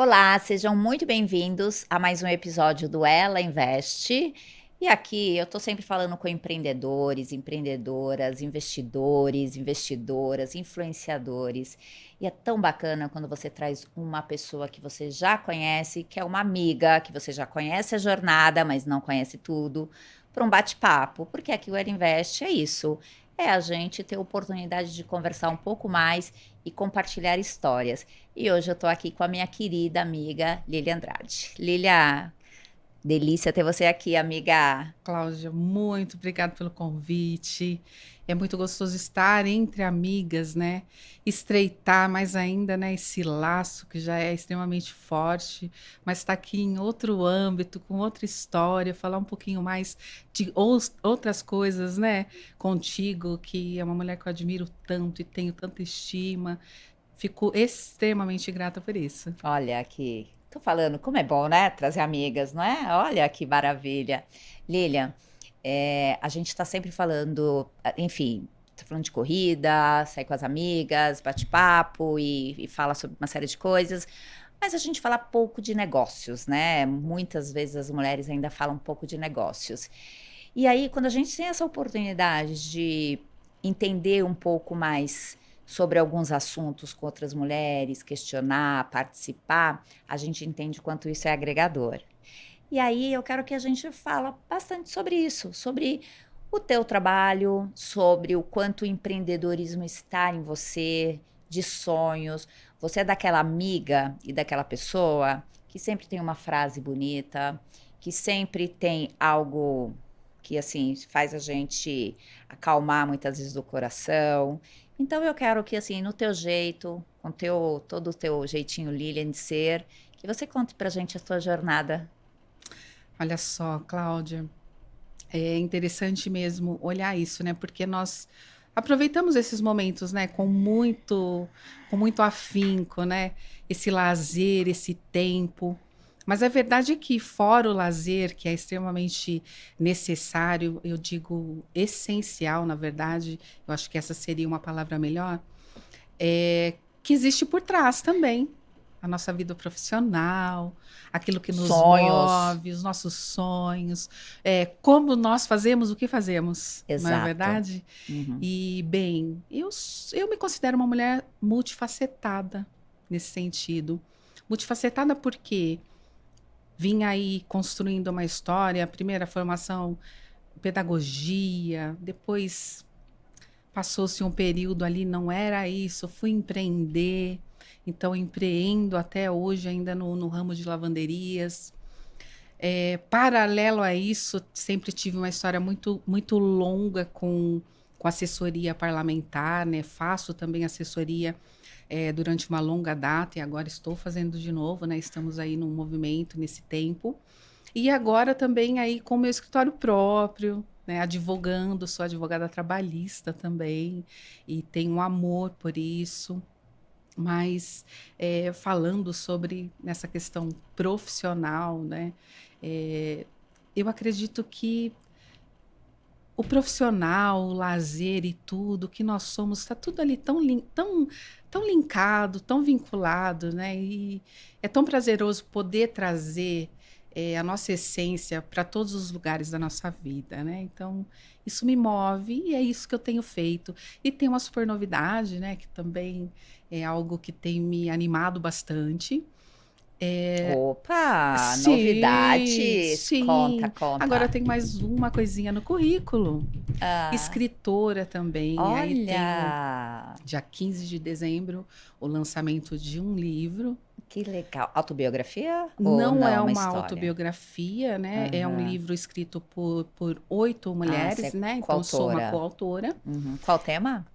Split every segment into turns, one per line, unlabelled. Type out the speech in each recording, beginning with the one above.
Olá, sejam muito bem-vindos a mais um episódio do Ela Investe. E aqui eu estou sempre falando com empreendedores, empreendedoras, investidores, investidoras, influenciadores. E é tão bacana quando você traz uma pessoa que você já conhece, que é uma amiga, que você já conhece a jornada, mas não conhece tudo, para um bate-papo. Porque aqui o Ela Investe é isso. É a gente ter a oportunidade de conversar um pouco mais e compartilhar histórias. E hoje eu tô aqui com a minha querida amiga Lília Andrade. Lília, delícia ter você aqui, amiga.
Cláudia, muito obrigada pelo convite. É muito gostoso estar entre amigas, né? Estreitar mais ainda, né, esse laço que já é extremamente forte, mas está aqui em outro âmbito, com outra história, falar um pouquinho mais de outras coisas, né? Contigo, que é uma mulher que eu admiro tanto e tenho tanta estima. Fico extremamente grata por isso.
Olha aqui, tô falando como é bom, né? Trazer amigas, não é? Olha que maravilha. Lília, a gente tá sempre falando, enfim, tá falando de corrida, sair com as amigas, bate-papo e fala sobre uma série de coisas. Mas a gente fala pouco de negócios, né? Muitas vezes as mulheres ainda falam um pouco de negócios. E aí, quando a gente tem essa oportunidade de entender um pouco mais sobre alguns assuntos com outras mulheres, questionar, participar, a gente entende o quanto isso é agregador. E aí eu quero que a gente fala bastante sobre isso, sobre o teu trabalho, sobre o quanto o empreendedorismo está em você, de sonhos. Você é daquela amiga e daquela pessoa que sempre tem uma frase bonita, que sempre tem algo que assim faz a gente acalmar muitas vezes do coração. Então eu quero que assim, no teu jeito, com teu todo o teu jeitinho Lilian de ser, que você conte pra gente a tua jornada.
Olha só, Cláudia. É interessante mesmo olhar isso, né? Porque nós aproveitamos esses momentos, né, com muito afinco, né? Esse lazer, esse tempo. Mas a verdade é que fora o lazer, que é extremamente necessário, eu digo essencial, na verdade, eu acho que essa seria uma palavra melhor, que existe por trás também a nossa vida profissional, aquilo que nos
Sonhos.
move, os nossos sonhos, como nós fazemos o que fazemos, não é
Exato.
verdade?
Uhum.
E, bem, eu me considero uma mulher multifacetada nesse sentido. Multifacetada porque vim aí construindo uma história, a primeira formação, pedagogia, depois passou-se um período ali, não era isso, fui empreender, então empreendo até hoje ainda no ramo de lavanderias. Paralelo a isso, sempre tive uma história muito longa com assessoria parlamentar, né? Faço também assessoria durante uma longa data e agora estou fazendo de novo, né? Estamos aí num movimento nesse tempo. E agora também aí com o meu escritório próprio, né, advogando, sou advogada trabalhista também, e tenho um amor por isso. Mas falando sobre nessa questão profissional, né, eh, eu acredito que o profissional, o lazer e tudo que nós somos, está tudo ali tão linkado, tão vinculado, né? E é tão prazeroso poder trazer a nossa essência para todos os lugares da nossa vida, né? Então, isso me move e é isso que eu tenho feito. E tem uma super novidade, né? Que também é algo que tem me animado bastante.
Opa,
Sim,
novidades. Conta,
sim. Agora
conta.
tem mais uma coisinha no currículo.
Ah,
Escritora também. Aí tenho,
olha,
dia 15 de dezembro, o lançamento de um livro.
que legal. Autobiografia ou
Não é
não? Uma
uma
história?
autobiografia, né? É um
Aham.
livro escrito por 8
Ah,
mulheres,
você é
né? Então, sou uma
coautora.
coautora.
Uhum. Qual o tema?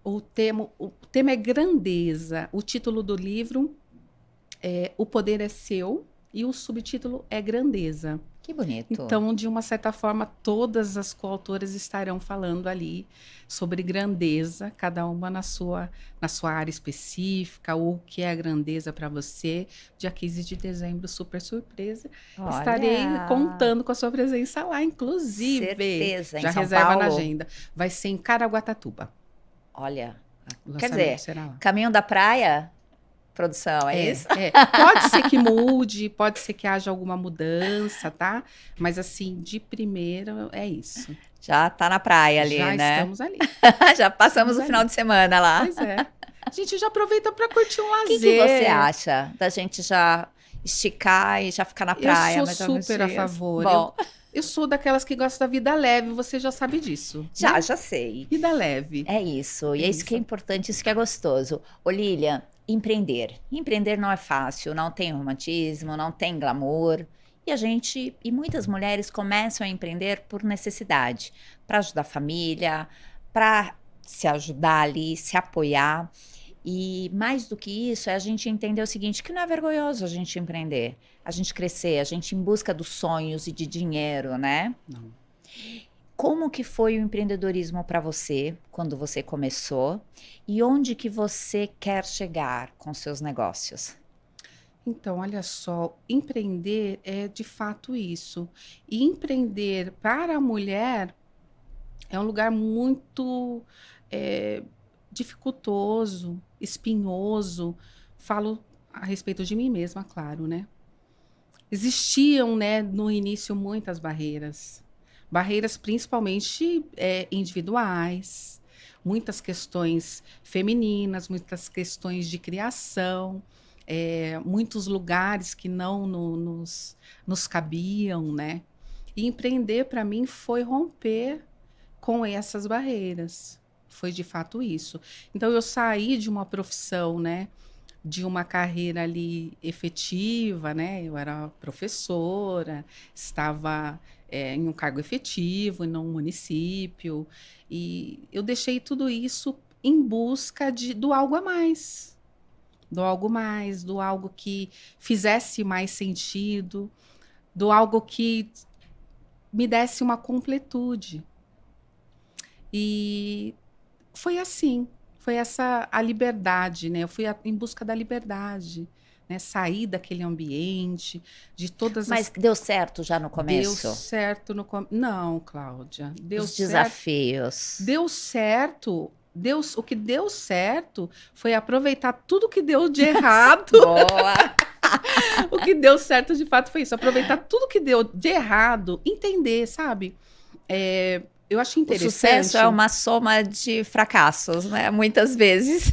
O tema é grandeza. O título do livro é O Poder é Seu e o subtítulo é Grandeza.
Que bonito.
Então, de uma certa forma, todas as coautoras estarão falando ali sobre grandeza, cada uma na sua área específica, ou o que é a grandeza para você. Dia 15 de dezembro, super surpresa. Estarei
Olha,
contando com a sua presença lá, inclusive.
certeza. Em
Já
São
reserva na
Paulo?
agenda. Vai ser em Caraguatatuba.
Olha,
O
quer
lançamento
dizer,
será lá.
caminho da praia? produção, é isso?
Pode ser que mude, pode ser que haja alguma mudança, tá? Mas assim, de primeira é isso.
Já tá na praia ali,
Já
né?
estamos ali.
Já passamos
Estamos
o final
ali.
de semana lá.
Pois é. A gente já aproveita para curtir um
O que que você
lazer.
acha da gente já esticar e já ficar na
Eu
praia
sou
mais alguns
super a
dias?
favor.
Bom,
Eu sou daquelas que gosta da vida leve, você já sabe disso,
já,
né?
já sei.
Vida leve.
É isso, e
É
é isso que é
isso.
importante, isso que é gostoso. Ô Lilian, empreender. Empreender não é fácil, não tem romantismo, não tem glamour. E muitas mulheres começam a empreender por necessidade, para ajudar a família, para se ajudar ali, se apoiar. E mais do que isso, é a gente entender o seguinte, que não é vergonhoso a gente empreender, a gente crescer, a gente ir em busca dos sonhos e de dinheiro, né?
Não.
Como que foi o empreendedorismo para você quando você começou e onde que você quer chegar com seus negócios?
Então, olha só, empreender é de fato isso. E empreender para a mulher é um lugar muito eh, dificultoso, espinhoso. Falo a respeito de mim mesma, claro, né? Existiam, né, no início muitas barreiras. Barreiras principalmente individuais, muitas questões femininas, muitas questões de criação, muitos lugares que não nos cabiam, né? E empreender para mim foi romper com essas barreiras. Foi de fato isso. Então eu saí de uma profissão, né? De uma carreira ali efetiva, né? Eu era professora, estava em um cargo efetivo em um município, e eu deixei tudo isso em busca do algo a mais, do algo mais, do algo que fizesse mais sentido, do algo que me desse uma completude. E foi assim, foi essa a liberdade, né? Eu fui em busca da liberdade, né? Sair daquele ambiente, de todas
Mas
as.
deu certo já no
Deu
começo?
certo no Não, Cláudia, deu
Os
certo.
desafios.
Deu certo. O que deu certo foi aproveitar tudo que deu de errado.
Boa!
O que deu certo de fato foi isso, aproveitar tudo que deu de errado, entender, sabe? Eu acho
O sucesso é
interessante.
uma soma de fracassos, né? Muitas vezes.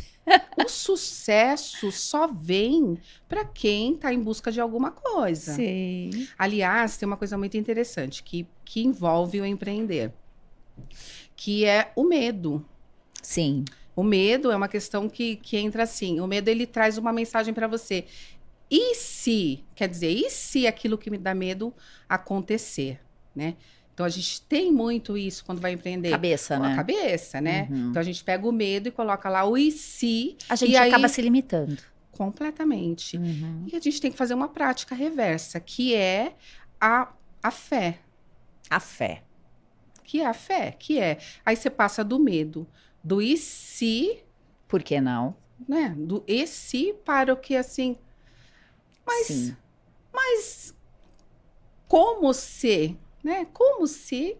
O sucesso só vem para quem está em busca de alguma coisa.
Sim.
Aliás, tem uma coisa muito interessante que envolve o empreender, que é o medo.
Sim.
O medo é uma questão que entra assim. O medo, ele traz uma mensagem para você. E se, quer dizer, e se aquilo que me dá medo acontecer, né? Então a gente tem muito isso quando vai empreender.
Cabeça,
A
né?
cabeça, né?
Uhum.
Então a gente pega o medo e coloca lá o e se,
A gente
e
acaba
aí
se limitando.
completamente.
Uhum.
E a gente tem que fazer uma prática reversa, que é a fé.
A fé.
Que é a fé, que é. Aí você passa do medo, do e se,
Por que não?
né? Do e se para o que assim.
Sim.
Mas como se, né? Como se,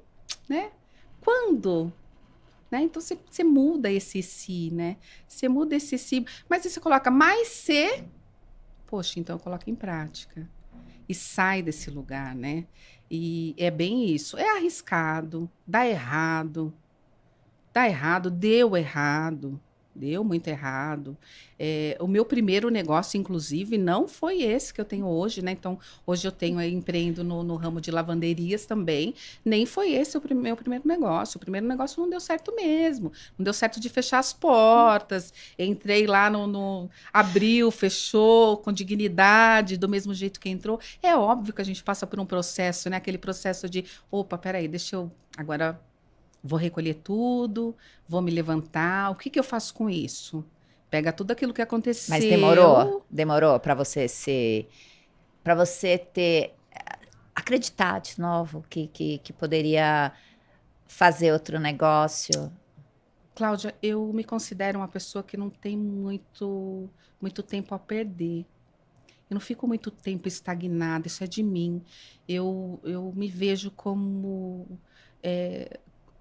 né? Quando, né? Então você muda esse se, né? Você muda esse se, mas aí você coloca mais se, poxa, então coloca em prática e sai desse lugar, né? E é bem isso. É arriscado, dá errado, deu muito errado. O meu primeiro negócio, inclusive, não foi esse que eu tenho hoje, né? Então, hoje eu tenho aí, empreendo no ramo de lavanderias também. Nem foi esse o meu primeiro negócio. O primeiro negócio não deu certo mesmo. Não deu certo de fechar as portas. Entrei lá abriu, fechou com dignidade, do mesmo jeito que entrou. É óbvio que a gente passa por um processo, né? Aquele processo de, opa, peraí, deixa eu agora. Vou recolher tudo, vou me levantar. O que eu faço com isso? Pega tudo aquilo que
Mas demorou?
aconteceu.
Demorou para para você ter acreditar de novo que poderia fazer outro negócio?
Cláudia, eu me considero uma pessoa que não tem muito tempo a perder. Eu não fico muito tempo estagnada, isso é de mim. Eu me vejo como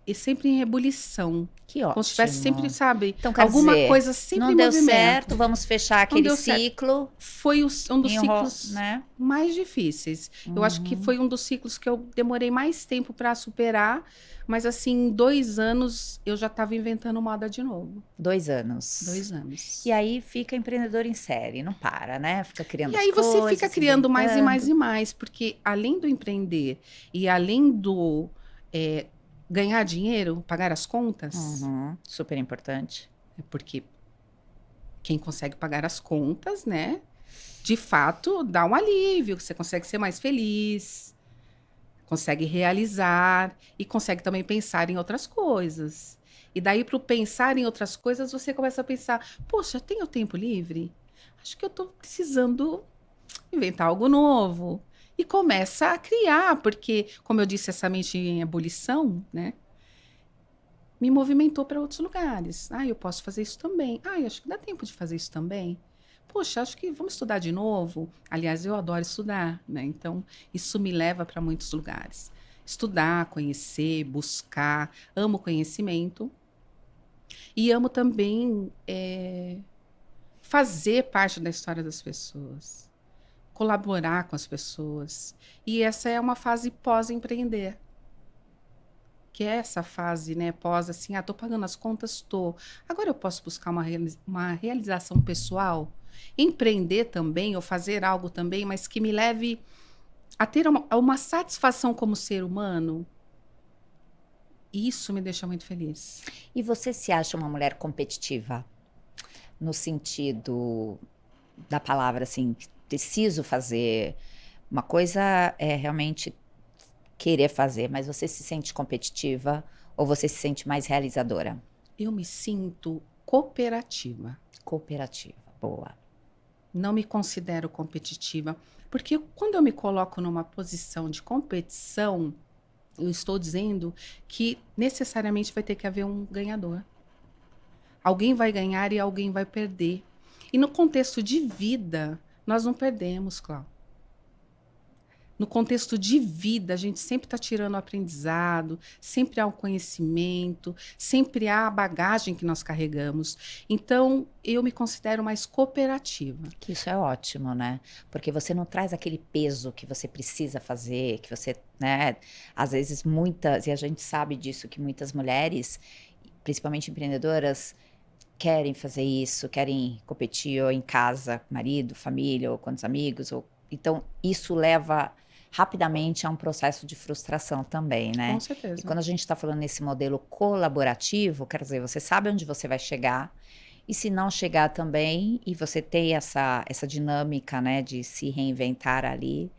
e sempre em ebulição.
Que
Como se tivesse sempre,
ótimo.
sabe,
Então, quer
alguma
dizer,
coisa sempre
não
em
deu
movimento.
certo, vamos fechar
Não
aquele
deu certo.
ciclo,
Foi um dos ciclos
né?
mais difíceis. Eu acho que
Uhum.
foi um dos ciclos que eu demorei mais tempo para superar, mas assim, em 2 anos eu já estava inventando moda de novo.
2 anos.
2 anos.
E aí fica empreendedor em série, não para, né? Fica criando
E
as
aí você fica
coisas,
criando mais e mais
inventando.
e mais, porque além do empreender e além do é, ganhar dinheiro, pagar as contas,
Uhum. Super importante.
porque quem consegue pagar as contas, né? De fato, dá um alívio, você consegue ser mais feliz, consegue realizar e consegue também pensar em outras coisas. E daí, para o pensar em outras coisas, você começa a pensar: poxa, tenho tempo livre? Acho que eu estou precisando inventar algo novo. E começa a criar, porque, como eu disse, essa mente em ebulição, né? Me movimentou para outros lugares. Ah, eu posso fazer isso também. Ah, eu acho que dá tempo de fazer isso também. Poxa, acho que vamos estudar de novo. Aliás, eu adoro estudar, né? Então, isso me leva para muitos lugares. Estudar, conhecer, buscar. Amo conhecimento. E amo também fazer parte da história das pessoas. Colaborar com as pessoas. E essa é uma fase pós-empreender. Que é essa fase, né, pós assim, tô pagando as contas, tô. Agora eu posso buscar uma realização pessoal, empreender também, ou fazer algo também, mas que me leve a ter uma satisfação como ser humano. Isso me deixa muito feliz.
E você se acha uma mulher competitiva? No sentido da palavra, assim, preciso fazer. Uma coisa é realmente querer fazer, mas você se sente competitiva ou você se sente mais realizadora?
Eu me sinto cooperativa.
Cooperativa, boa.
Não me considero competitiva, porque quando eu me coloco numa posição de competição, eu estou dizendo que necessariamente vai ter que haver um ganhador. Alguém vai ganhar e alguém vai perder. E no contexto de vida, nós não perdemos, Cláudio. No contexto de vida, a gente sempre está tirando o aprendizado, sempre há o conhecimento, sempre há a bagagem que nós carregamos. Então, eu me considero mais cooperativa.
Que isso é ótimo, né? Porque você não traz aquele peso que você precisa fazer, que você, né? Às vezes muitas, e a gente sabe disso, que muitas mulheres, principalmente empreendedoras, querem fazer isso, querem competir ou em casa, marido, família, ou com os amigos, ou então isso leva rapidamente a um processo de frustração também,
Com
né? E
certeza.
quando a gente está falando nesse modelo colaborativo, quer dizer, você sabe onde você vai chegar, e se não chegar também, e você tem essa dinâmica, né, de se reinventar ali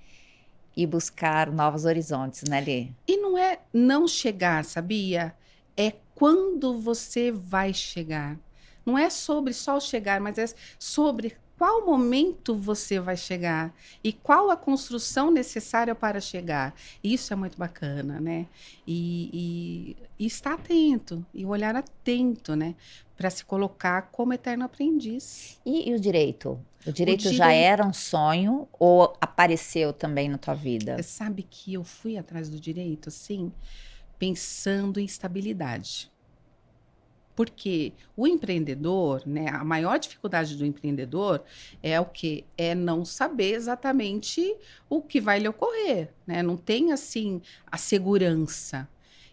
e buscar novos horizontes, né, Lê?
E não é não chegar, sabia? É quando você vai chegar. Não é sobre só o chegar, mas é sobre qual momento você vai chegar e qual a construção necessária para chegar. Isso é muito bacana, né? E estar atento, e olhar atento, né? Para se colocar como eterno aprendiz.
E o direito? O
O
direito já era
direito.
um sonho ou apareceu também na tua vida?
Você sabe que eu fui atrás do direito, assim, pensando em estabilidade. Porque o empreendedor, né, a maior dificuldade do empreendedor é o quê? É não saber exatamente o que vai lhe ocorrer, né? Não tem, assim, a segurança.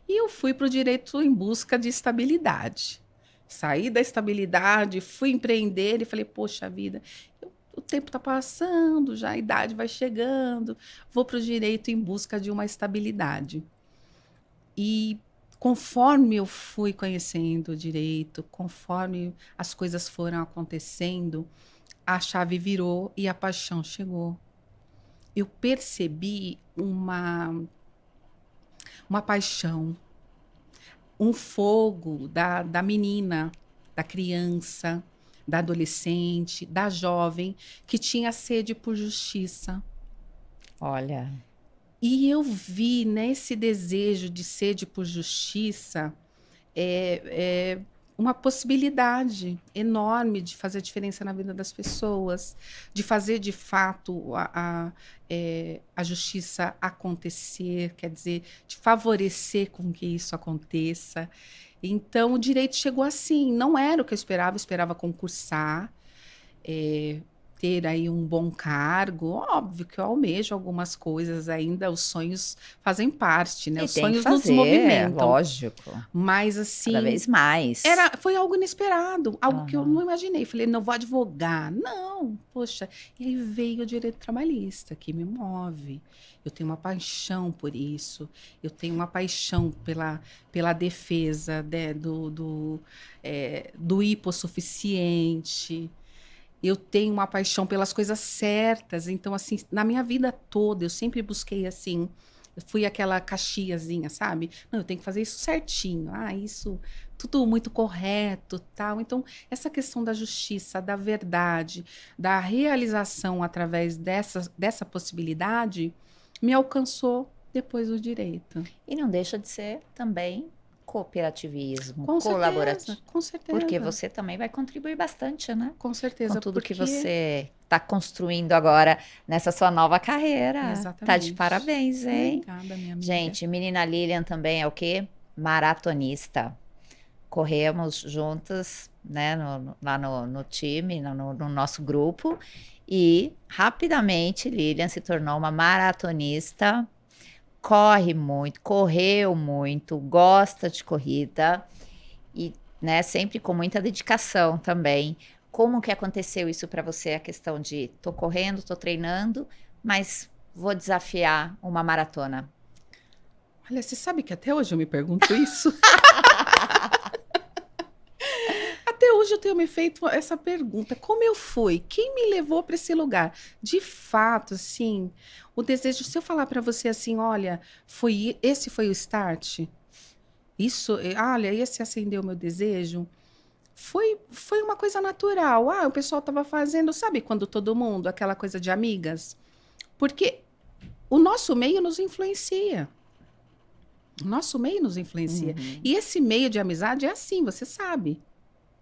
E eu fui para o direito em busca de estabilidade. Saí da estabilidade, fui empreender e falei, poxa vida, o tempo está passando, já a idade vai chegando, vou para o direito em busca de uma estabilidade. E conforme eu fui conhecendo o direito, conforme as coisas foram acontecendo, a chave virou e a paixão chegou. Eu percebi uma paixão, um fogo da menina, da criança, da adolescente, da jovem, que tinha sede por justiça.
Olha,
E eu vi nesse desejo de sede por justiça, é, uma possibilidade enorme de fazer diferença na vida das pessoas, de fazer de fato a justiça acontecer, quer dizer, de favorecer com que isso aconteça. Então, o direito chegou assim, não era o que eu esperava concursar, ter aí um bom cargo. Óbvio que eu almejo algumas coisas ainda, os sonhos fazem parte, né?
E
Os
tem que
sonhos nos
fazer,
movimentam.
lógico.
Mas,
Cada
assim,
vez mais.
foi algo inesperado, algo que eu
Aham.
não imaginei. Falei, não vou advogar. Não, poxa. E aí veio o direito trabalhista, que me move. Eu tenho uma paixão por isso. Eu tenho uma paixão pela defesa, né, do hipossuficiente. Eu tenho uma paixão pelas coisas certas. Então, assim, na minha vida toda, eu sempre busquei, assim, eu fui aquela caxiazinha, sabe? Não, eu tenho que fazer isso certinho. Isso, tudo muito correto, tal. Então, essa questão da justiça, da verdade, da realização através dessa possibilidade, me alcançou depois do direito.
E não deixa de ser também cooperativismo,
Com
colaborativo.
certeza, com certeza.
Porque você também vai contribuir bastante, né?
Com
Com
certeza,
tudo que
porque...
você está construindo agora nessa sua nova carreira.
Exatamente.
Tá de parabéns, hein?
Obrigada, minha amiga.
Gente, menina Lilian também é o quê? Maratonista. Corremos juntas, né, lá no time, no nosso grupo, e rapidamente Lilian se tornou uma maratonista, corre muito, correu muito, gosta de corrida e, né, sempre com muita dedicação também. Como que aconteceu isso para você, a questão de tô correndo, tô treinando, mas vou desafiar uma maratona?
Olha, você sabe que até hoje eu me pergunto isso? Até hoje eu tenho me feito essa pergunta. Como eu fui? Quem me levou para esse lugar? De fato, assim, o desejo, se eu falar para você assim, olha, esse foi o start? Isso, olha, esse acendeu o meu desejo? Foi uma coisa natural. O pessoal estava fazendo, sabe quando todo mundo, aquela coisa de amigas? Porque o nosso meio nos influencia. O nosso meio nos influencia.
Uhum.
E esse meio de amizade é assim, você sabe.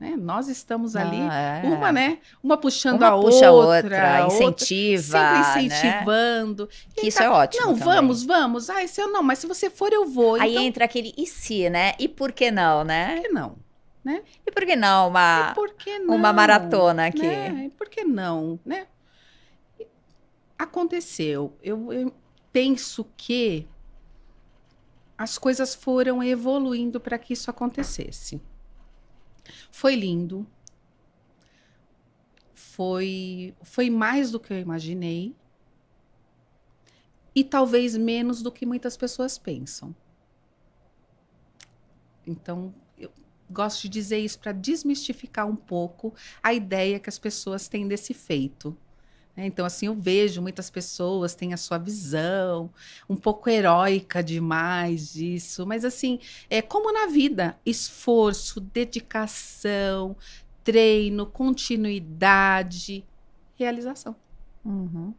Né? Nós estamos ali, uma puxando
uma
a
puxa
outra,
incentiva,
sempre
né?
incentivando.
Que isso é ótimo
Não,
também.
vamos. Esse eu não, mas se você for, eu vou.
Aí
então,
entra aquele e se, né? E por que não,
por
né?
que não? Né?
E por que não
Por que não?
uma maratona aqui?
Né? Por que não? Né? Aconteceu. Eu penso que as coisas foram evoluindo para que isso acontecesse. Foi lindo. Foi mais do que eu imaginei. E talvez menos do que muitas pessoas pensam. Então, eu gosto de dizer isso para desmistificar um pouco a ideia que as pessoas têm desse feito. Então, assim, eu vejo muitas pessoas têm a sua visão, um pouco heróica demais disso, mas assim, é como na vida, esforço, dedicação, treino, continuidade, realização.
Uhum.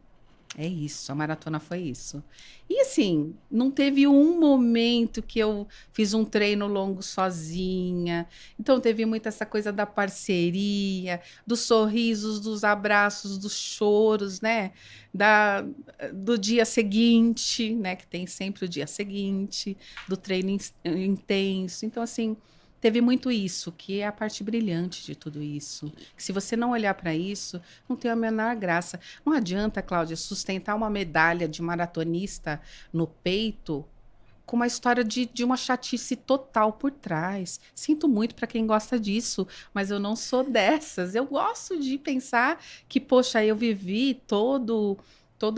É isso, a maratona foi isso. E assim, não teve um momento que eu fiz um treino longo sozinha. Então teve muito essa coisa da parceria, dos sorrisos, dos abraços, dos choros, né? Do dia seguinte, né? Que tem sempre o dia seguinte, do treino intenso. Então, assim, teve muito isso, que é a parte brilhante de tudo isso. Que se você não olhar para isso, não tem a menor graça. Não adianta, Cláudia, sustentar uma medalha de maratonista no peito com uma história de uma chatice total por trás. Sinto muito para quem gosta disso, mas eu não sou dessas. Eu gosto de pensar que, poxa, eu vivi todo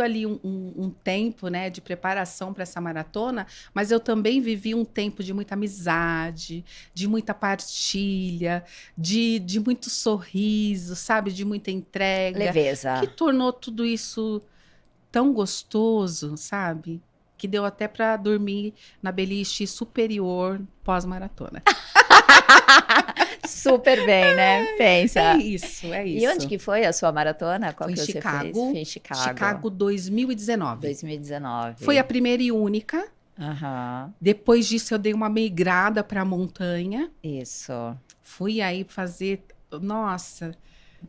ali um tempo, né, de preparação para essa maratona, mas eu também vivi um tempo de muita amizade, de muita partilha, de muito sorriso, sabe, de muita entrega,
Leveza.
que tornou tudo isso tão gostoso, sabe, que deu até para dormir na beliche superior pós-maratona.
Super bem, né? Pensa.
É isso.
E onde que foi a sua maratona? Qual
Foi
que
em
você
Chicago.
fez? Foi em Chicago.
Chicago 2019.
2019.
Foi a primeira e única.
Aham.
Depois disso, eu dei uma migrada para a montanha.
Isso.
Fui aí fazer. Nossa,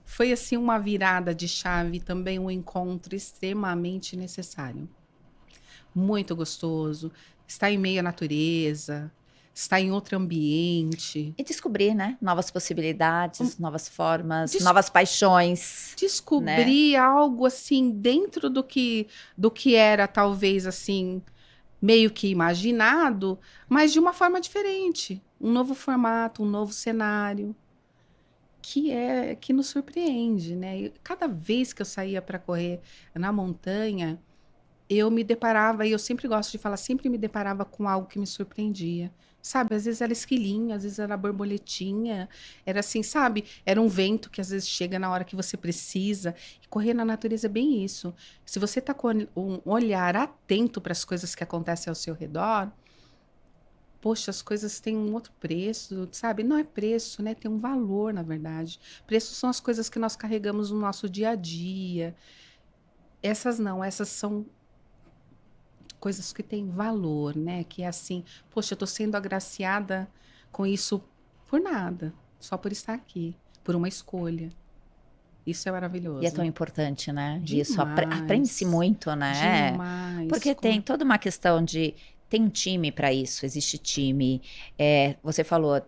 foi assim uma virada de chave, também um encontro extremamente necessário. Muito gostoso. Estar em meio à natureza, estar em outro ambiente.
E descobrir, né? Novas
Um-
possibilidades, novas formas,
des-
novas paixões, né?
Descobrir algo assim dentro do que era talvez assim meio que imaginado, mas de uma forma diferente, um novo formato, um novo cenário, que nos surpreende, né? E cada vez que eu saía para correr na montanha, eu me deparava, e eu sempre gosto de falar, sempre me deparava com algo que me surpreendia. Sabe, às vezes era esquilinho, às vezes era borboletinha, era assim, sabe? Era um vento que às vezes chega na hora que você precisa. E correr na natureza é bem isso. Se você está com um olhar atento para as coisas que acontecem ao seu redor, poxa, as coisas têm um outro preço, sabe? Não é preço, né? Tem um valor, na verdade. Preços são as coisas que nós carregamos no nosso dia a dia. Essas não, essas são coisas que têm valor, né? Que é assim, poxa, eu tô sendo agraciada com isso por nada, só por estar aqui, por uma escolha. Isso é
E é tão
maravilhoso.
importante, né? Isso aprende-se
Demais.
muito, né?
Demais.
Porque
Como
tem
é?
toda uma questão de tem um time para isso, existe time. Você falou,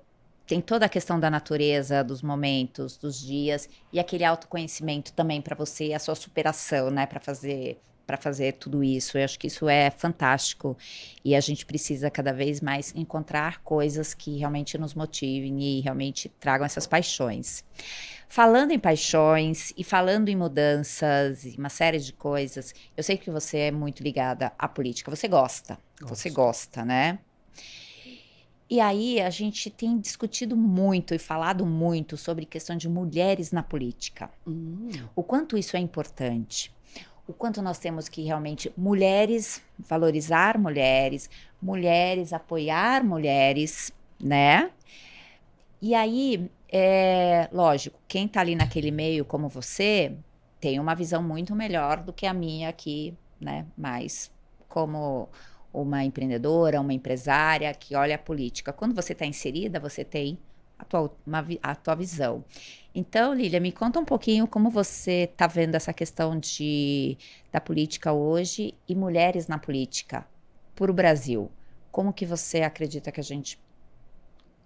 tem toda a questão da natureza, dos momentos, dos dias e aquele autoconhecimento também para você, a sua superação, né? Para fazer tudo isso. Eu acho que isso é fantástico e a gente precisa cada vez mais encontrar coisas que realmente nos motivem e realmente tragam essas paixões. Falando em paixões e falando em mudanças e uma série de coisas, eu sei que você é muito ligada à política. Você
Gosto.
gosta, né? E aí a gente tem discutido muito e falado muito sobre questão de mulheres na política.
Hum,
O quanto isso é importante. O quanto nós temos que realmente mulheres, valorizar mulheres, mulheres apoiar mulheres, né? E aí, lógico, quem está ali naquele meio como você tem uma visão muito melhor do que a minha aqui, né? Mas como uma empreendedora, uma empresária que olha a política. Quando você está inserida, você tem a tua visão. Então, Lília, me conta um pouquinho como você está vendo essa questão da política hoje e mulheres na política para o Brasil. Como que você acredita que a gente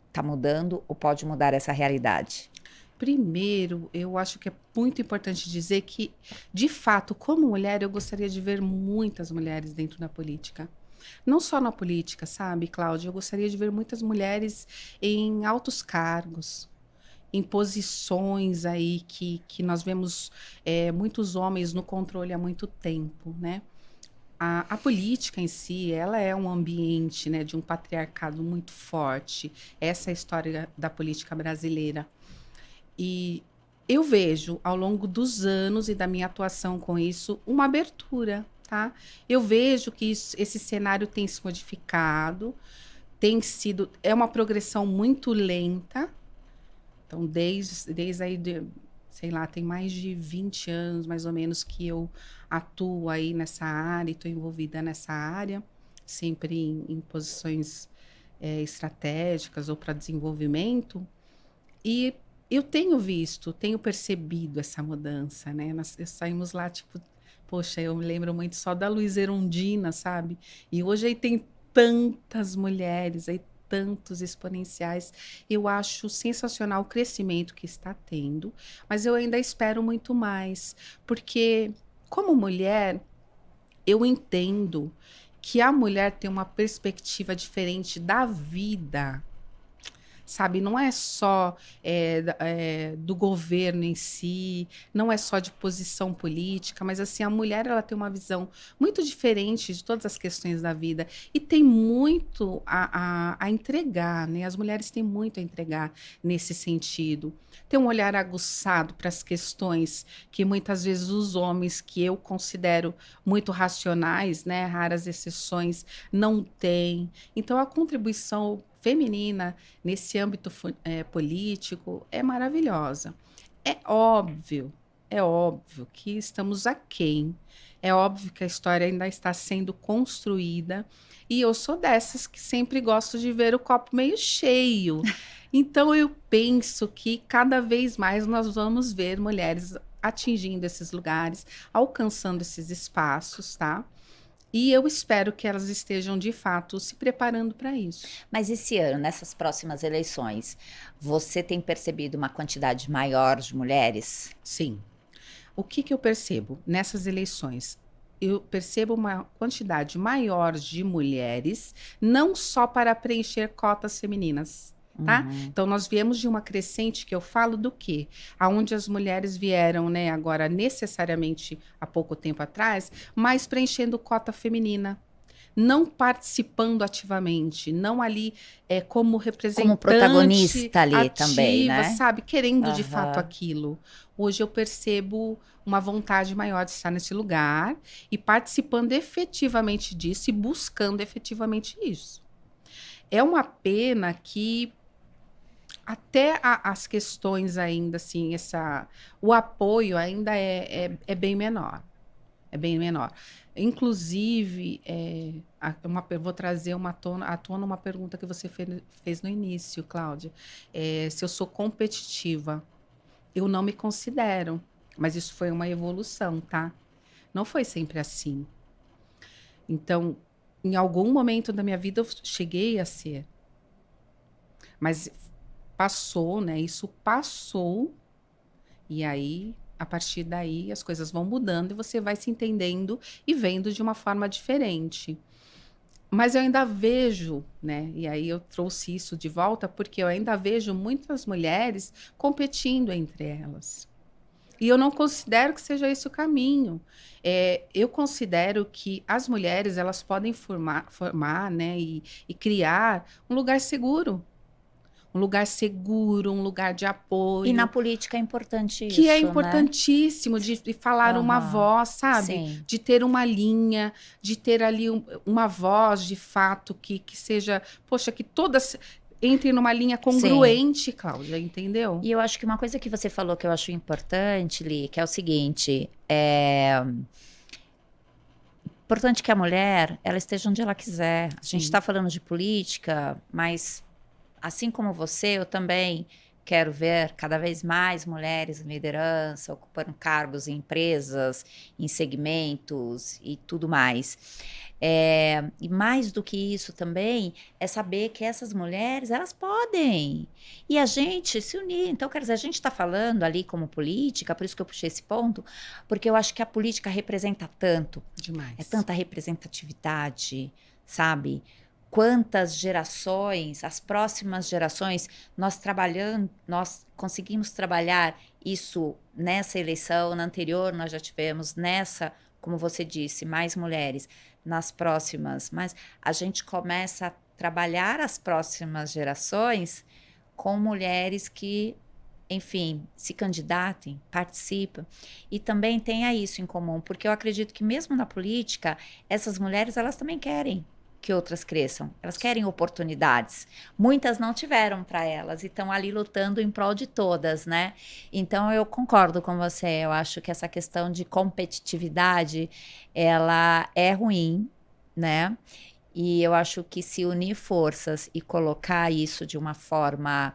está mudando ou pode mudar essa realidade?
Primeiro, eu acho que é muito importante dizer que, de fato, como mulher, eu gostaria de ver muitas mulheres dentro da política. Não só na política, sabe, Cláudia? Eu gostaria de ver muitas mulheres em altos cargos, em posições aí que nós vemos muitos homens no controle há muito tempo, né? A política em si, ela é um ambiente, né, de um patriarcado muito forte. Essa é a história da política brasileira. E eu vejo, ao longo dos anos e da minha atuação com isso, uma abertura, tá? Eu vejo que esse cenário tem se modificado, tem sido, é uma progressão muito lenta. Então, desde aí, sei lá, tem mais de 20 anos, mais ou menos, que eu atuo aí nessa área e estou envolvida nessa área, sempre em posições estratégicas ou para desenvolvimento. E eu tenho visto, tenho percebido essa mudança, né? Nós saímos lá, tipo, poxa, eu me lembro muito só da Luiz Erundina, sabe? E hoje aí tem tantas mulheres, aí tantos exponenciais. Eu acho sensacional o crescimento que está tendo, mas eu ainda espero muito mais, porque como mulher, eu entendo que a mulher tem uma perspectiva diferente da vida, sabe? Não é só do governo em si, não é só de posição política, mas assim, a mulher ela tem uma visão muito diferente de todas as questões da vida e tem muito a entregar, né? As mulheres têm muito a entregar nesse sentido. Tem um olhar aguçado para as questões que muitas vezes os homens, que eu considero muito racionais, né? Raras exceções, não têm. Então, a contribuição feminina nesse âmbito político é maravilhosa. É óbvio, é óbvio que estamos aquém. É óbvio que a história ainda está sendo construída. E eu sou dessas que sempre gosto de ver o copo meio cheio. Então, eu penso que cada vez mais nós vamos ver mulheres atingindo esses lugares, alcançando esses espaços, tá? E eu espero que elas estejam, de fato, se preparando para isso.
Mas esse ano, nessas próximas eleições, você tem percebido uma quantidade maior de mulheres?
Sim. O que que eu percebo nessas eleições? Eu percebo uma quantidade maior de mulheres, não só para preencher cotas femininas, tá?
Uhum.
Então, nós viemos de uma crescente que eu falo do quê? Aonde as mulheres vieram, né, agora necessariamente há pouco tempo atrás, mas preenchendo cota feminina. Não participando ativamente, não ali como representante
Como protagonista ali também,
ativa,
né?
sabe? Querendo de fato
Aham.
aquilo. Hoje eu percebo uma vontade maior de estar nesse lugar e participando efetivamente disso e buscando efetivamente isso. É uma pena que até as questões ainda, assim, o apoio ainda é bem menor. É bem menor. Inclusive, vou trazer à tona uma pergunta que você fez no início, Cláudia. Se eu sou competitiva, eu não me considero, mas isso foi uma evolução, tá? Não foi sempre assim. Então, em algum momento da minha vida, eu cheguei a ser. Mas passou, né? Isso passou. E aí, a partir daí, as coisas vão mudando e você vai se entendendo e vendo de uma forma diferente. Mas eu ainda vejo, né? E aí eu trouxe isso de volta porque eu ainda vejo muitas mulheres competindo entre elas. E eu não considero que seja esse o caminho. Eu considero que as mulheres elas podem formar, né? E criar um lugar seguro. Um lugar seguro, um lugar de
E na
apoio,
política é importante
que é
isso, né?
importantíssimo de falar uma
Aham.
voz, sabe?
Sim.
De ter uma linha, de ter ali uma voz de fato que seja, poxa, que todas entrem numa linha
Sim.
congruente, Cláudia, entendeu?
E eu acho que uma coisa que você falou que eu acho importante, Li, que é o seguinte, importante que a mulher, ela esteja onde ela quiser. A gente
Sim.
está falando de política, mas assim como você, eu também quero ver cada vez mais mulheres em liderança, ocupando cargos em empresas, em segmentos e tudo mais. E mais do que isso também é saber que essas mulheres, elas podem. E a gente se unir. Então, quer dizer, a gente está falando ali como política, por isso que eu puxei esse ponto, porque eu acho que a política representa tanto, é
Demais.
tanta representatividade, sabe? Quantas gerações, as próximas gerações, nós conseguimos trabalhar isso nessa eleição, na anterior nós já tivemos, nessa, como você disse, mais mulheres, nas próximas, mas a gente começa a trabalhar as próximas gerações com mulheres que, enfim, se candidatem, participam, e também tenha isso em comum, porque eu acredito que mesmo na política, essas mulheres, elas também querem que outras cresçam, elas querem oportunidades, muitas não tiveram para elas e estão ali lutando em prol de todas, né? Então eu concordo com você, eu acho que essa questão de competitividade, ela é ruim, né? E eu acho que se unir forças e colocar isso de uma forma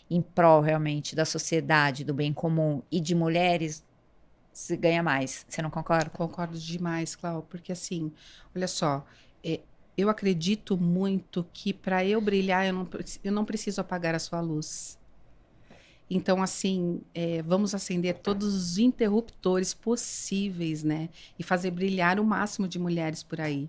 em prol realmente da sociedade, do bem comum e de mulheres, se ganha mais. Você não concorda?
Concordo demais, Cláudia, porque assim, olha só, eu acredito muito que para eu brilhar, eu não preciso apagar a sua luz. Então, assim, vamos acender todos os interruptores possíveis, né? E fazer brilhar o máximo de mulheres por aí.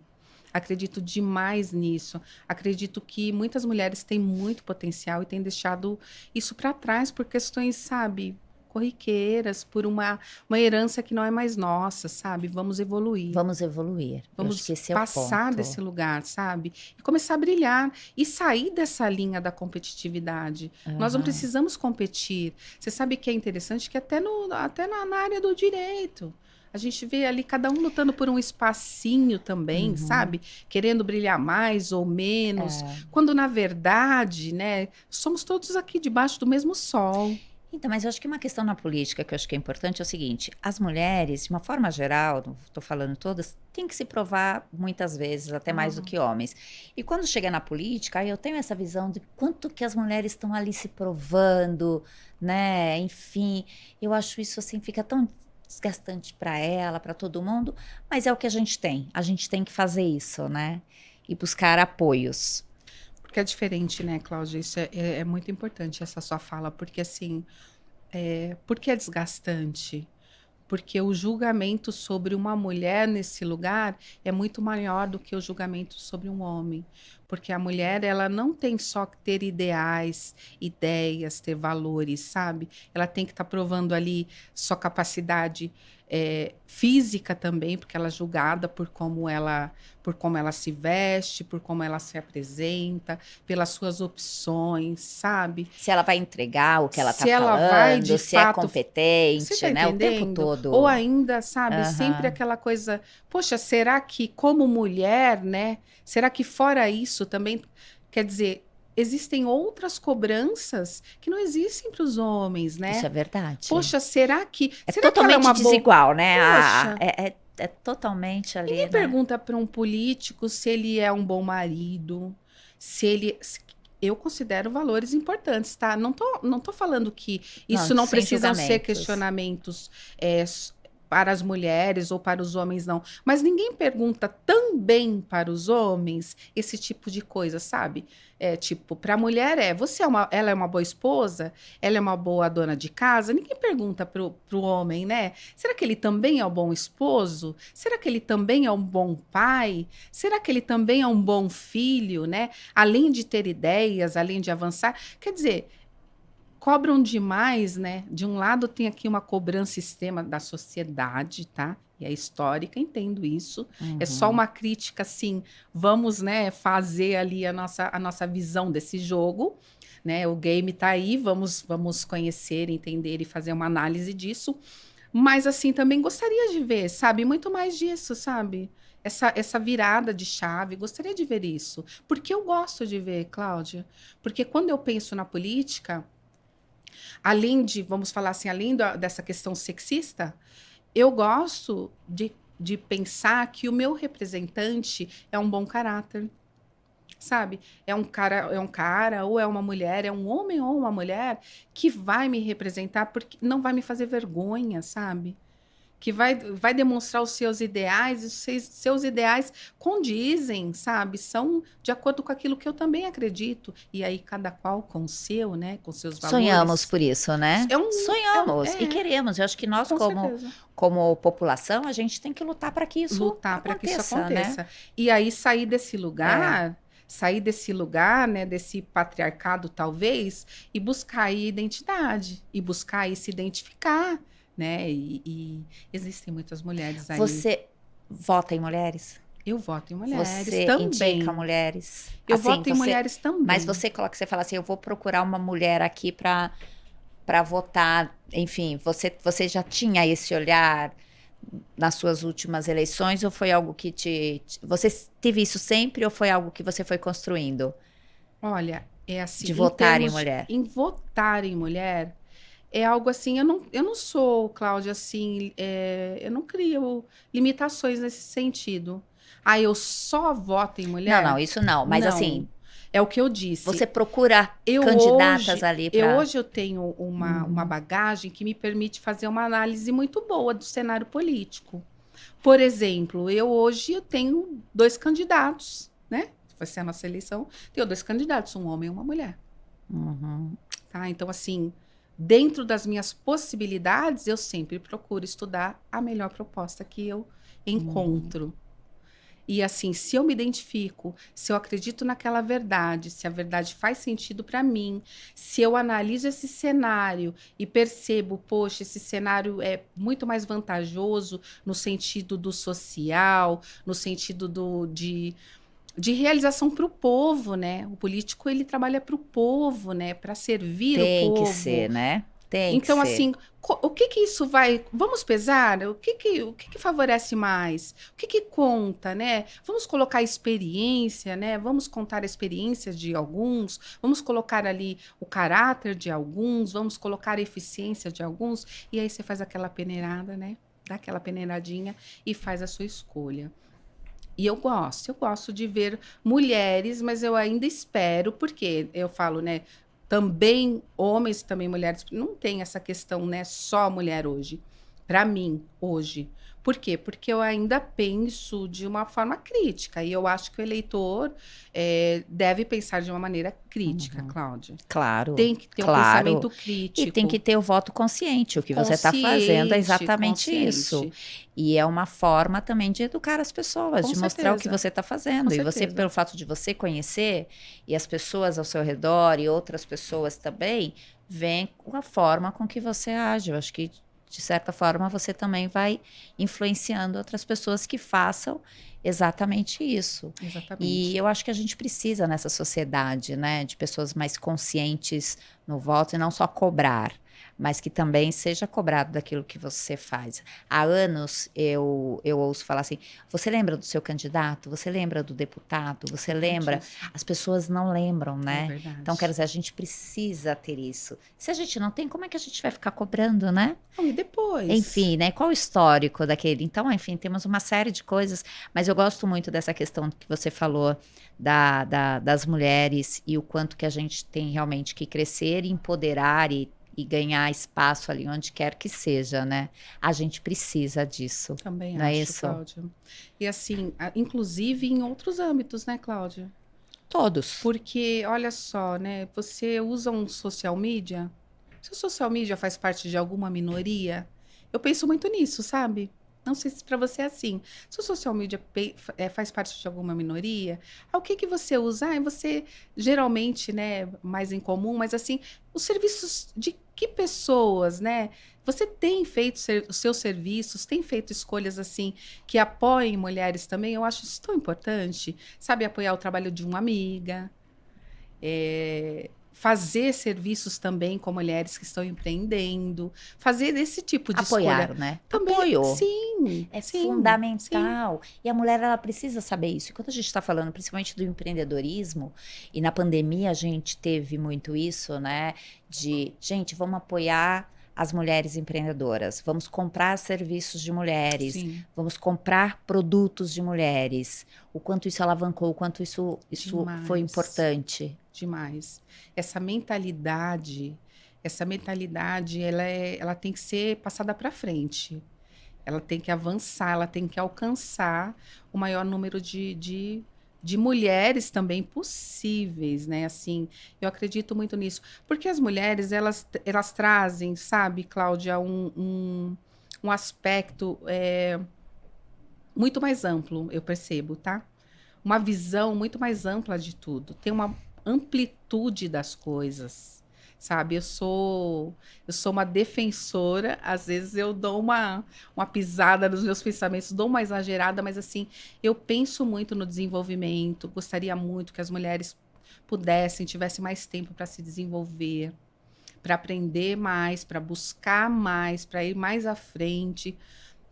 Acredito demais nisso. Acredito que muitas mulheres têm muito potencial e têm deixado isso para trás por questões, sabe, corriqueiras, por uma herança que não é mais nossa, sabe? Vamos evoluir.
Vamos evoluir. Eu acho
Vamos
que esse é o
passar
ponto.
desse lugar, sabe? E começar a brilhar e sair dessa linha da competitividade. Nós não
Aham.
precisamos competir. Você sabe que é interessante que até na área do direito. A gente vê ali cada um lutando por um espacinho também,
Uhum.
sabe? Querendo brilhar mais ou menos. Quando, na verdade, né, somos todos aqui debaixo do mesmo sol.
Então, mas eu acho que uma questão na política que eu acho que é importante é o seguinte: as mulheres, de uma forma geral, não estou falando todas, têm que se provar muitas vezes, até mais do
Uhum.
que homens. E quando chega na política, aí eu tenho essa visão de quanto que as mulheres estão ali se provando, né? Enfim, eu acho isso assim, fica tão desgastante para ela, para todo mundo, mas é o que a gente tem. A gente tem que fazer isso, né? E buscar apoios.
Porque é diferente, né, Cláudia? Isso é muito importante, essa sua fala, porque assim, por que é desgastante? Porque o julgamento sobre uma mulher nesse lugar é muito maior do que o julgamento sobre um homem. Porque a mulher, ela não tem só que ter ideais, ideias, ter valores, sabe? Ela tem que estar provando ali sua capacidade física também, porque ela é julgada por como ela se veste, por como ela se apresenta, pelas suas opções, sabe?
Se ela vai entregar o que ela está
Se ela vai de
falando, se é
fato. Você tá
competente, né? O tempo
entendendo? Ou
todo.
ainda, sabe, sempre
Aham.
aquela coisa, poxa, será que como mulher, né? Será que fora isso também, quer dizer, existem outras cobranças que não existem para os homens,
Isso
né?
é verdade.
Poxa,
É
será que ela é
totalmente
uma boa,
desigual, né?
poxa,
É totalmente ali,
ninguém
né?
pergunta para um político se ele é um bom marido, se ele. Eu considero valores importantes, tá? Não tô falando que
Não,
isso não
sem
precisam ser
julgamentos.
questionamentos para as mulheres ou para os homens, não. Mas ninguém pergunta também para os homens esse tipo de coisa, sabe? É tipo, para a mulher ela é uma boa esposa? Ela é uma boa dona de casa? Ninguém pergunta pro homem, né? Será que ele também é um bom esposo? Será que ele também é um bom pai? Será que ele também é um bom filho, né? Além de ter ideias, além de avançar. Quer dizer, cobram demais, né? De um lado tem aqui uma cobrança extrema da sociedade, tá? E é histórica, entendo isso. É só
Uhum.
uma crítica, assim, vamos, né, fazer ali a nossa visão desse jogo, né? O game tá aí, vamos conhecer, entender e fazer uma análise disso. Mas, assim, também gostaria de ver, sabe? Muito mais disso, sabe? Essa virada de chave, gostaria de ver isso. Porque eu gosto de ver, Cláudia. Porque quando eu penso na política, além de, vamos falar assim, dessa questão sexista, eu gosto de pensar que o meu representante é um bom caráter, sabe? É um cara, ou é uma mulher, é um homem ou uma mulher que vai me representar porque não vai me fazer vergonha, sabe? Que vai demonstrar os seus ideais, e os seus ideais condizem, sabe? São de acordo com aquilo que eu também acredito. E aí, cada qual com o seu, né? Com seus
Sonhamos
valores.
por isso, né? Sonhamos e queremos. Eu acho que nós,
Com certeza.
como população, a gente tem que lutar para que isso
Lutar para que isso
aconteça, né?
aconteça. E aí
É.
sair desse lugar, né, desse patriarcado talvez, e buscar aí identidade, e buscar aí se identificar, né? E existem muitas mulheres aí.
Você vota em mulheres?
Eu voto em mulheres
Você indica
também.
mulheres?
Eu
Assim,
voto em
você.
mulheres
Mas
também.
você coloca, você fala assim, eu vou procurar uma mulher aqui para votar. Enfim, você já tinha esse olhar nas suas últimas eleições ou foi algo que você teve isso sempre ou foi algo que você foi construindo
Olha, é assim,
de votar em mulher?
em votar em mulher, é algo assim, eu não sou, Cláudia, assim, eu não crio limitações nesse sentido. Ah, eu só voto em
Não, não,
mulher?
isso não. Mas
Não.
assim,
É o que eu disse.
você procura candidatas ali para.
Hoje eu tenho uma
Uhum.
bagagem que me permite fazer uma análise muito boa do cenário político. Por exemplo, eu tenho dois candidatos, né? Vai ser a nossa eleição. Tenho dois candidatos, um homem e uma mulher.
Uhum.
Tá? Então, assim, dentro das minhas possibilidades, eu sempre procuro estudar a melhor proposta que eu
Uhum.
encontro. E assim, se eu me identifico, se eu acredito naquela verdade, se a verdade faz sentido para mim, se eu analiso esse cenário e percebo, poxa, esse cenário é muito mais vantajoso no sentido do social, no sentido de realização para o povo, né? O político ele trabalha para o povo, né? Para servir o
Tem que
povo.
ser, né? Tem que
Então,
ser.
assim, o que que isso vai... Vamos pesar? O que que favorece mais? O que que conta, né? Vamos colocar a experiência, né? Vamos contar a experiência de alguns, vamos colocar ali o caráter de alguns, vamos colocar a eficiência de alguns, e aí você faz aquela peneirada, né? Dá aquela peneiradinha e faz a sua escolha. E eu gosto de ver mulheres, mas eu ainda espero, porque eu falo, né? Também homens, também mulheres, não tem essa questão, né? Só mulher hoje. Para mim, hoje. Por quê? Porque eu ainda penso de uma forma crítica. E eu acho que o eleitor deve pensar de uma maneira crítica,
Uhum.
Cláudia.
Claro,
Tem que ter um
claro.
pensamento
E tem que
crítico,
ter o voto consciente. O que você está fazendo é
consciente,
exatamente isso.
consciente.
E é uma forma também de educar as pessoas,
Com
de mostrar o que
certeza,
você está
com
fazendo. E você,
certeza.
pelo fato de você conhecer, e as pessoas ao seu redor e outras pessoas também, veem a forma com que você age. Eu acho que, de certa forma, você também vai influenciando outras pessoas que façam exatamente isso. E
Exatamente.
eu acho que a gente precisa nessa sociedade, né, de pessoas mais conscientes no voto e não só cobrar, mas que também seja cobrado daquilo que você faz. Há anos eu ouço falar assim: você lembra do seu candidato? Você lembra do deputado? Você lembra?
Importantíssimo.
As pessoas não lembram,
É
né? Então, quero
verdade.
dizer, a gente precisa ter isso. Se a gente não tem, como é que a gente vai ficar cobrando, né?
Não, e depois?
Enfim, né? Qual o histórico daquele? Então, enfim, temos uma série de coisas, mas eu gosto muito dessa questão que você falou das mulheres e o quanto que a gente tem realmente que crescer, empoderar e ganhar espaço ali onde quer que seja, né? A gente precisa disso,
Também
não é
acho,
isso?
Cláudia. E assim, inclusive em outros âmbitos, né, Cláudia?
Todos.
Porque, olha só, né? Você usa um social media? Se o social media faz parte de alguma minoria, eu penso muito nisso, sabe? Não sei se para você é assim. Se o social media faz parte de alguma minoria, o que que você usa? Você geralmente, né, mais em comum, mas assim, os serviços de que pessoas, né? Você tem feito os seus serviços, tem feito escolhas assim que apoiem mulheres também? Eu acho isso tão importante, sabe? Apoiar o trabalho de uma amiga, fazer serviços também com mulheres que estão empreendendo, fazer esse tipo de escolha.
Apoiar, né?
Também,
Apoio.
sim,
É
sim, sim.
fundamental. E a mulher, ela precisa saber isso. E quando a gente está falando principalmente do empreendedorismo, e na pandemia a gente teve muito isso, né? De, gente, vamos apoiar as mulheres empreendedoras, vamos comprar serviços de mulheres,
Sim,
vamos comprar produtos de mulheres. O quanto isso alavancou, o quanto isso foi
demais,
importante.
demais. Essa mentalidade, ela tem que ser passada para frente. Ela tem que avançar, ela tem que alcançar o maior número de mulheres também possíveis, né? Assim, eu acredito muito nisso. Porque as mulheres, elas trazem, sabe, Cláudia, um aspecto muito mais amplo, eu percebo, tá? Uma visão muito mais ampla de tudo. Tem uma amplitude das coisas, sabe? Eu sou uma defensora, às vezes eu dou uma pisada nos meus pensamentos, dou uma exagerada, mas assim, eu penso muito no desenvolvimento, gostaria muito que as mulheres pudessem, tivessem mais tempo para se desenvolver, para aprender mais, para buscar mais, para ir mais à frente,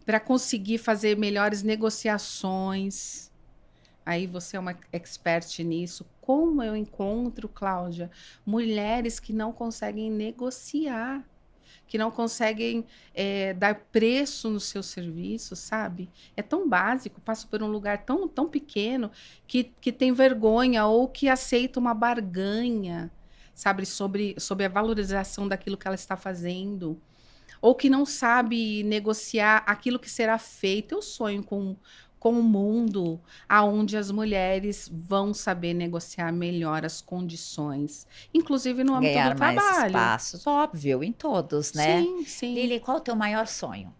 para conseguir fazer melhores negociações. Aí você é uma expert nisso. Como eu encontro, Cláudia, mulheres que não conseguem negociar, que não conseguem dar preço no seu serviço, sabe? É tão básico, passa por um lugar tão, tão pequeno que tem vergonha ou que aceita uma barganha, sabe, sobre a valorização daquilo que ela está fazendo ou que não sabe negociar aquilo que será feito. Eu sonho com um mundo aonde as mulheres vão saber negociar melhor as condições, inclusive no âmbito do
Ganhar mais
trabalho.
espaços, óbvio, em todos, né?
Sim, sim.
Lili, qual o teu maior sonho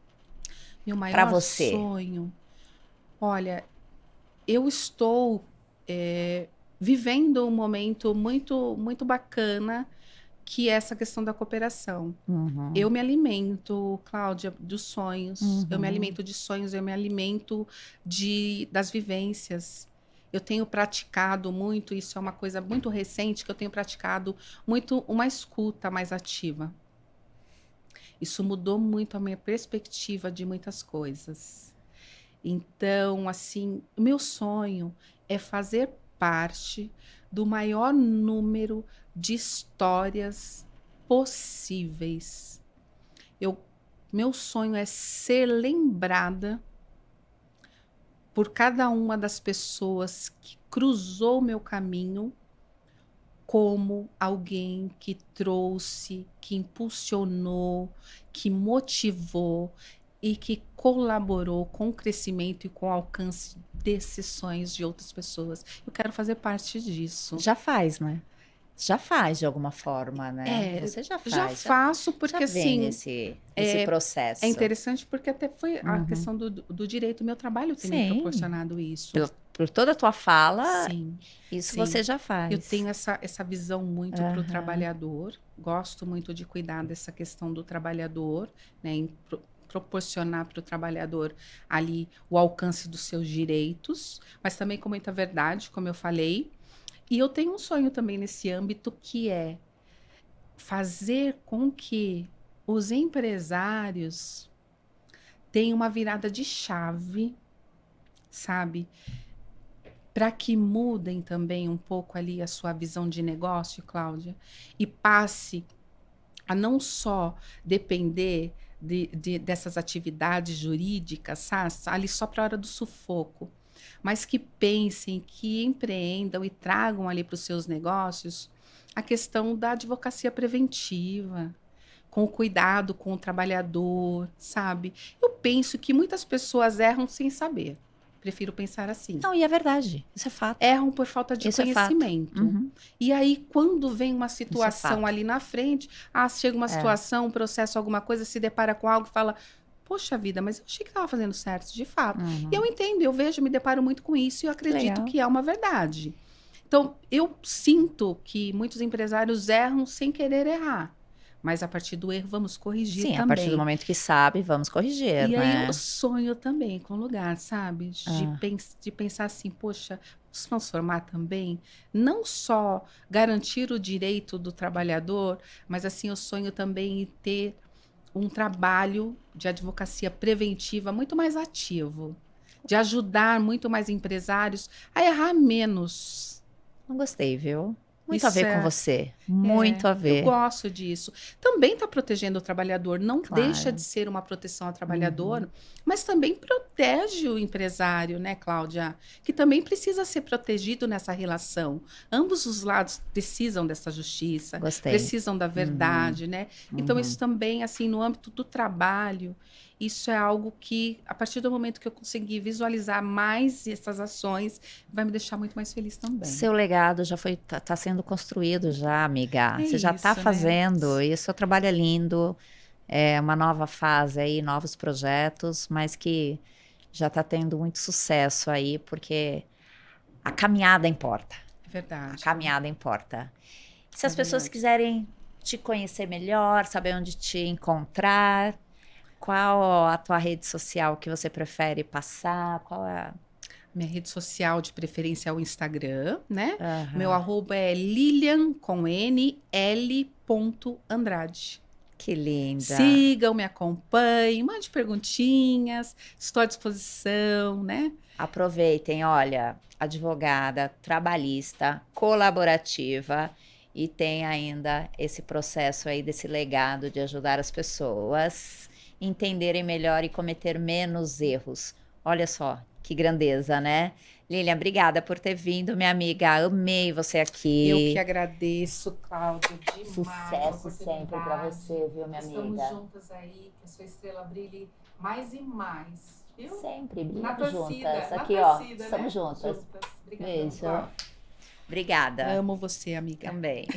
Meu
para
maior
você?
sonho, olha, eu estou vivendo um momento muito, muito bacana, que é essa questão da cooperação. Eu
Uhum,
me alimento, Cláudia, dos sonhos. Eu me
uhum.
alimento de sonhos, eu me alimento das vivências. Eu tenho praticado muito, isso é uma coisa muito recente que eu tenho praticado muito uma escuta mais ativa. Isso mudou muito a minha perspectiva de muitas coisas. Então, assim, o meu sonho é fazer parte do maior número de histórias possíveis. Eu, meu sonho é ser lembrada por cada uma das pessoas que cruzou o meu caminho como alguém que trouxe, que impulsionou, que motivou e que colaborou com o crescimento e com o alcance desses sonhos de outras pessoas. Eu quero fazer parte disso.
Já faz, né? Já faz de alguma forma, né? Você já
Já
faz,
faço
já
porque
vem
assim
esse
é
processo.
interessante porque até foi a
Uhum.
questão do direito. Meu trabalho tem me
Sim,
proporcionado isso.
por toda a tua fala,
Sim,
isso
sim.
você já
Eu
faz.
tenho essa visão muito para o
Aham.
trabalhador. Gosto muito de cuidar dessa questão do trabalhador, né? Em proporcionar para o trabalhador ali o alcance dos seus direitos, mas também com muita verdade, como eu falei. E eu tenho um sonho também nesse âmbito que é fazer com que os empresários tenham uma virada de chave, sabe? Para que mudem também um pouco ali a sua visão de negócio, Cláudia, e passe a não só depender dessas atividades jurídicas, sabe? Ali só para a hora do sufoco, mas que pensem, que empreendam e tragam ali para os seus negócios a questão da advocacia preventiva, com o cuidado com o trabalhador, sabe? Eu penso que muitas pessoas erram sem saber. Prefiro pensar assim.
Não, e é verdade, isso é fato.
Erram por falta de
Isso é fato.
conhecimento.
Uhum.
E aí, quando vem uma
Isso é
situação
fato.
ali na frente, chega uma situação, um processo, alguma coisa, se depara com algo e fala: Poxa vida, mas eu achei que estava fazendo certo, de fato. E eu entendo, eu vejo, me deparo muito com isso e eu acredito
Legal.
que é uma verdade. Então, eu sinto que muitos empresários erram sem querer errar. Mas a partir do erro, vamos corrigir
Sim, a
também.
partir do momento que sabe, vamos corrigir,
E aí
né?
eu sonho também com um lugar, sabe?
Ah.
De pensar assim, poxa, vamos transformar também, não só garantir o direito do trabalhador, mas assim, eu sonho também em ter um trabalho de advocacia preventiva muito mais ativo, de ajudar muito mais empresários a errar menos.
Não gostei, viu? Muito a
Isso
ver com
é,
você. Muito a
eu
ver.
gosto disso. Também está protegendo o trabalhador, não deixa
Claro.
de ser uma proteção ao trabalhador, mas também protege o empresário, né, Cláudia? Que também precisa ser protegido nessa relação. Ambos os lados precisam dessa justiça,
Gostei.
precisam da verdade, né? Então, isso também, assim, no âmbito do trabalho, isso é algo que, a partir do momento que eu conseguir visualizar mais essas ações, vai me deixar muito mais feliz também.
Seu legado já foi, tá sendo construído já, amiga.
É
Você já tá
isso, né?
fazendo, e o seu trabalho é lindo. É uma nova fase aí, novos projetos, mas que já tá tendo muito sucesso aí, porque a caminhada importa.
É verdade.
A caminhada importa. Se as
É
pessoas
verdade.
quiserem te conhecer melhor, saber onde te encontrar, qual a tua rede social que você prefere passar? Qual é?
Minha rede social de preferência é o Instagram, né?
Aham.
Meu arroba é Lilian com N, L. Andrade.
Que linda.
Sigam, me acompanhem, mande perguntinhas, estou à disposição, né?
Aproveitem, olha, advogada, trabalhista, colaborativa e tem ainda esse processo aí desse legado de ajudar as pessoas entenderem melhor e cometer menos erros. Olha só, que grandeza, né? Lilian, obrigada por ter vindo, minha amiga. Amei você aqui.
Eu que agradeço, Cláudia, demais.
Sucesso sempre para você, viu, minha amiga?
Estamos juntas aí, que a sua estrela brilhe mais e mais. Viu?
Sempre,
Na
brilhamos
torcida,
juntas.
na
Aqui,
torcida,
ó, estamos
né?
juntas.
Obrigadão,
Beijo.
Cláudia.
Obrigada.
Amo você, amiga.
Também.